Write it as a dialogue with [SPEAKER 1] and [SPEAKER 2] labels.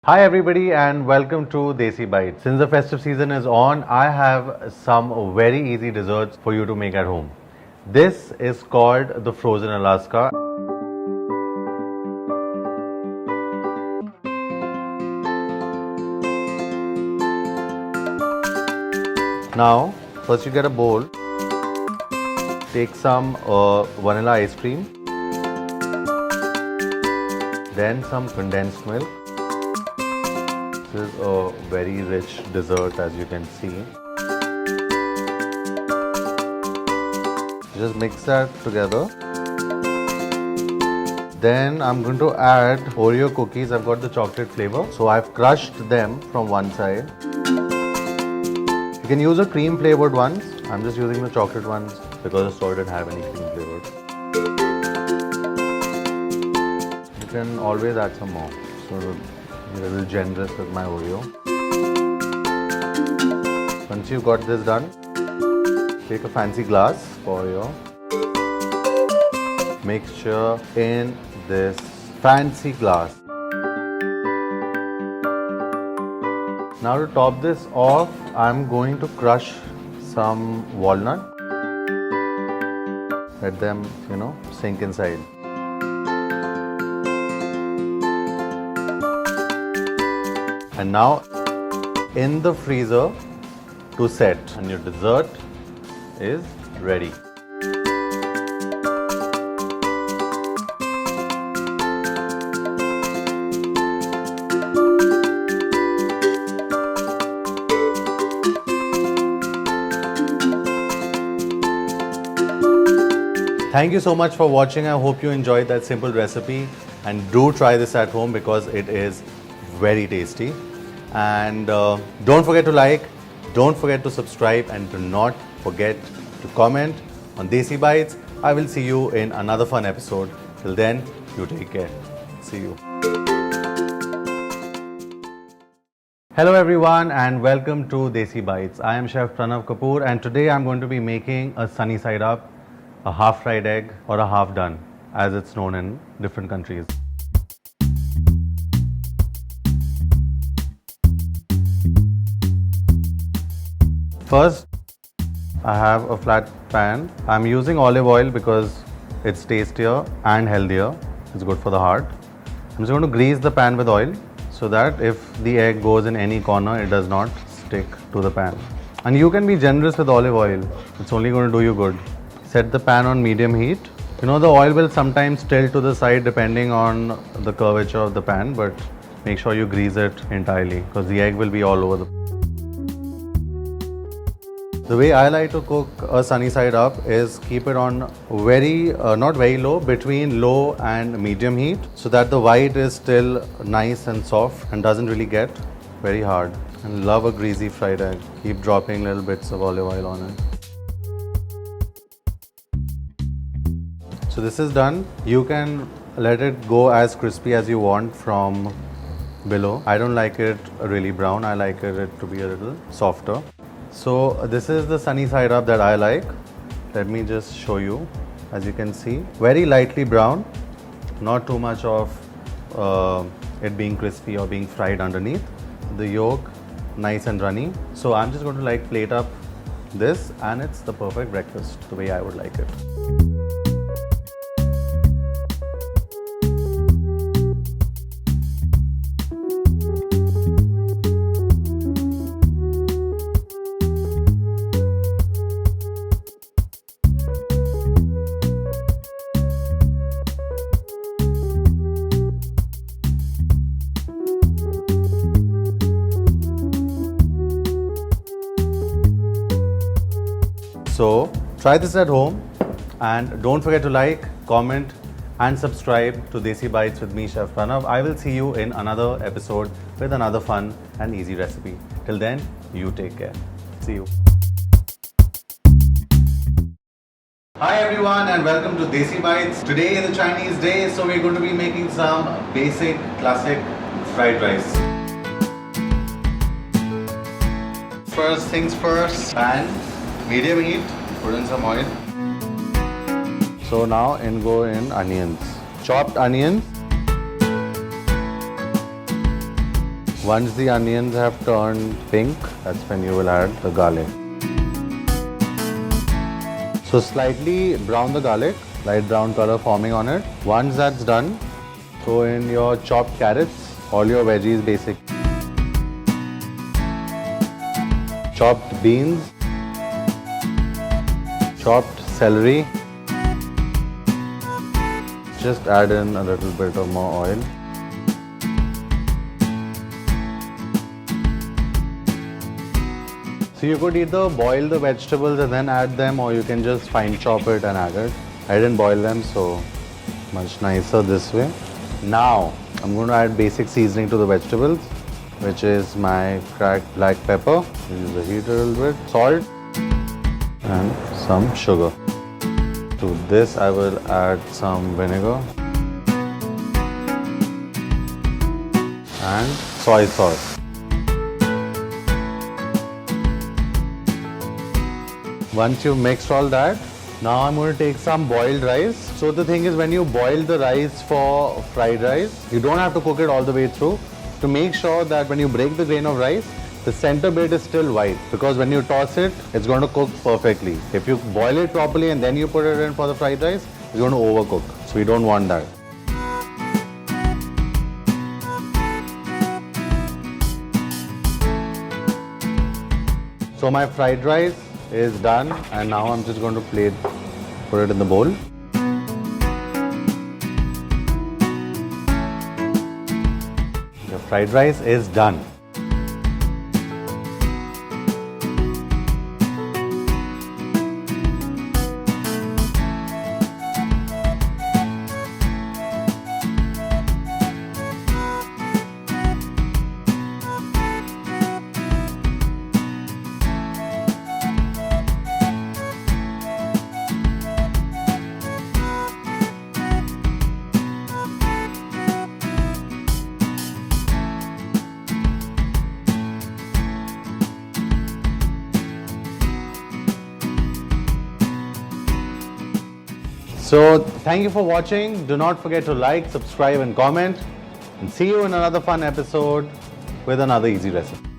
[SPEAKER 1] Hi everybody and welcome to Desi Bites. Since the festive season is on, I have some very easy desserts for you to make at home. This is called the Frozen Alaska. Now, first you get a bowl, take some vanilla ice cream, then some condensed milk. This is a very rich dessert, as you can see. Just mix that together. Then I'm going to add Oreo cookies. I've got the chocolate flavor, so I've crushed them from one side. You can use a cream flavored ones. I'm just using the chocolate ones because the store didn't have any cream flavored. You can always add some more. So a little generous with my Oreo. Once you've got this done, take a fancy glass for your mixture in this fancy glass. Now to top this off, I'm going to crush some walnut. Let them, sink inside. And now in the freezer to set, and your dessert is ready. Thank you so much for watching. I hope you enjoyed that simple recipe, and do try this at home because it is very tasty. And don't forget to like, don't forget to subscribe, and do not forget to comment on Desi Bites. I will see you in another fun episode. Till then, you take care. See you. Hello everyone and welcome to Desi Bites. I am Chef Pranav Kapoor, and today I'm going to be making a sunny side up, a half fried egg, or a half done, as it's known in different countries. First, I have a flat pan. I'm using olive oil because it's tastier and healthier. It's good for the heart. I'm just going to grease the pan with oil so that if the egg goes in any corner, it does not stick to the pan. And you can be generous with olive oil. It's only going to do you good. Set the pan on medium heat. The oil will sometimes tilt to the side depending on the curvature of the pan, but make sure you grease it entirely because the egg will be all over The way I like to cook a sunny side up is keep it on not very low, between low and medium heat, so that the white is still nice and soft and doesn't really get very hard. And love a greasy fried egg. Keep dropping little bits of olive oil on it. So this is done. You can let it go as crispy as you want from below. I don't like it really brown. I like it to be a little softer. So this is the sunny side up that I like. Let me just show you. As you can see, very lightly brown, not too much of it being crispy or being fried underneath. The yolk nice and runny. So I'm just going to plate up this, and it's the perfect breakfast the way I would like it. So try this at home, and don't forget to like, comment and subscribe to Desi Bites with me, Chef Pranav. I will see you in another episode with another fun and easy recipe. Till then, you take care. See you. Hi everyone and welcome to Desi Bites. Today is a Chinese day, so we're going to be making some basic, classic fried rice. First things first, pan, medium heat, put in some oil. So now go in onions. Chopped onions. Once the onions have turned pink, that's when you will add the garlic. So slightly brown the garlic, light brown color forming on it. Once that's done, throw in your chopped carrots, all your veggies basic. Chopped beans, chopped celery. Just add in a little bit of more oil. So you could either boil the vegetables and then add them, or you can just fine chop it and add it. I didn't boil them, so much nicer this way. Now I'm going to add basic seasoning to the vegetables, which is my cracked black pepper. Use the heat a little bit, salt and some sugar. To this I will add some vinegar and soy sauce. Once you've mixed all that, now I'm going to take some boiled rice. So the thing is, when you boil the rice for fried rice, you don't have to cook it all the way through. To make sure that when you break the grain of rice, the center bit is still white, because when you toss it, it's going to cook perfectly. If you boil it properly and then you put it in for the fried rice, it's going to overcook. So we don't want that. So my fried rice is done, and now I'm just going to put it in the bowl. The fried rice is done. So thank you for watching. Do not forget to like, subscribe and comment, and see you in another fun episode with another easy recipe.